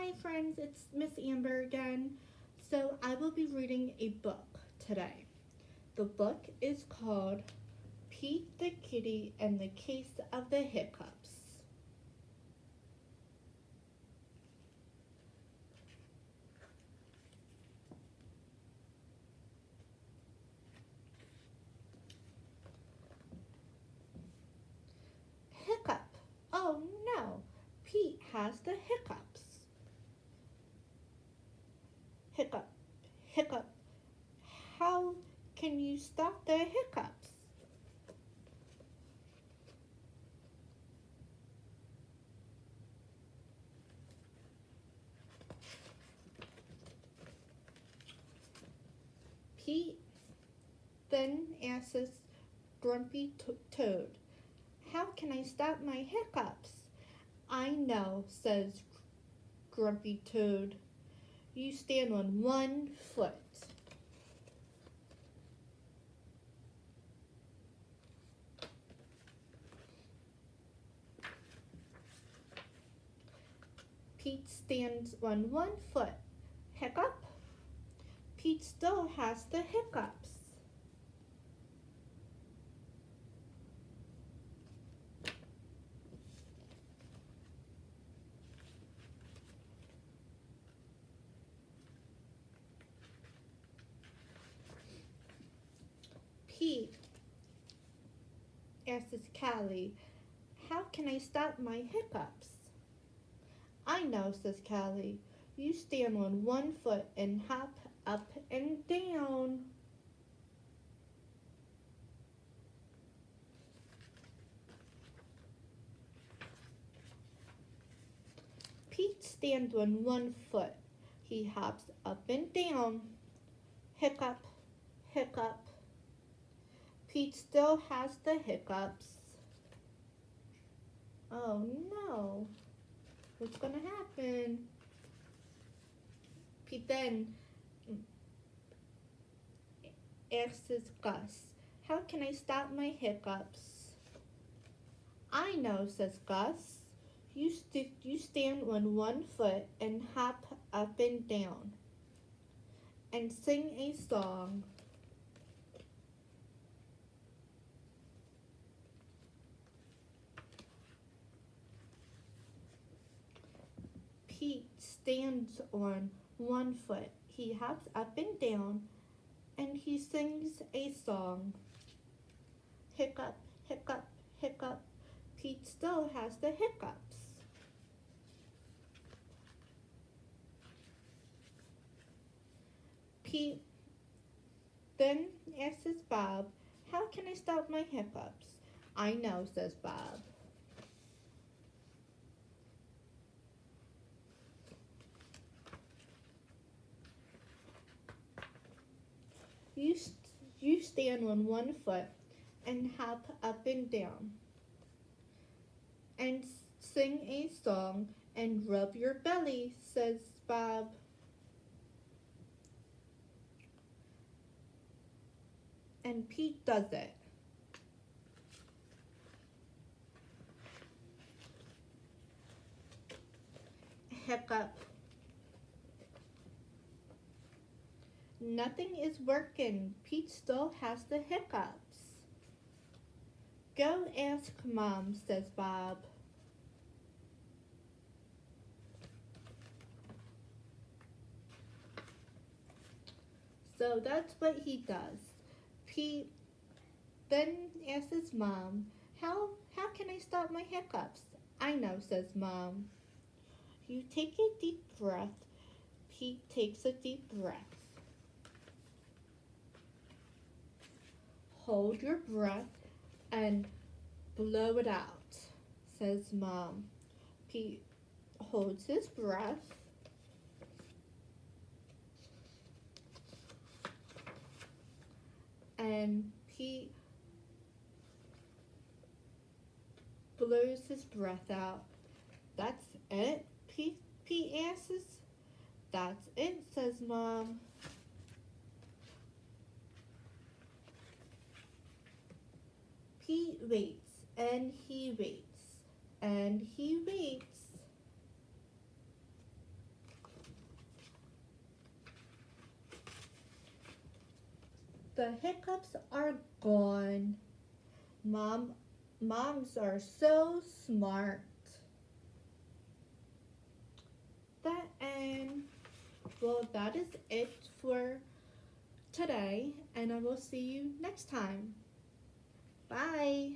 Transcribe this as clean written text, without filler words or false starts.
Hi friends, it's Miss Amber again. So I will be reading a book today. The book is called Pete the Kitty and the Case of the Hiccups. Hiccup. Oh no, Pete has the hiccups. Hiccup, hiccup. How can you stop the hiccups? Pete then asks Grumpy Toad, how can I stop my hiccups? I know, says Grumpy Toad. You stand on one foot. Pete stands on one foot. Hiccup? Pete still has the hiccups. Pete asks Callie, how can I stop my hiccups? I know, says Callie. You stand on one foot and hop up and down. Pete stands on one foot. He hops up and down. Hiccup, hiccup. Pete still has the hiccups. Oh no, what's gonna happen? Pete then asks Gus, how can I stop my hiccups? I know, says Gus. You stand on one foot and hop up and down and sing a song. Pete stands on one foot. He hops up and down and he sings a song. Hiccup, hiccup, hiccup. Pete still has the hiccups. Pete then asks Bob, how can I stop my hiccups? I know, says Bob. You stand on one foot and hop up and down and sing a song and rub your belly, says Bob. And Pete does it. Hiccup. Nothing is working. Pete still has the hiccups. Go ask Mom, says Bob. So that's what he does. Pete then asks his mom, how can I stop my hiccups? I know, says Mom. You take a deep breath. Pete takes a deep breath. Hold your breath and blow it out, says Mom. Pete holds his breath and Pete blows his breath out. That's it? Pete asks. That's it, says Mom. Pete waits and he waits and he waits. The hiccups are gone. Moms are so smart. That is it for today, and I will see you next time. Bye.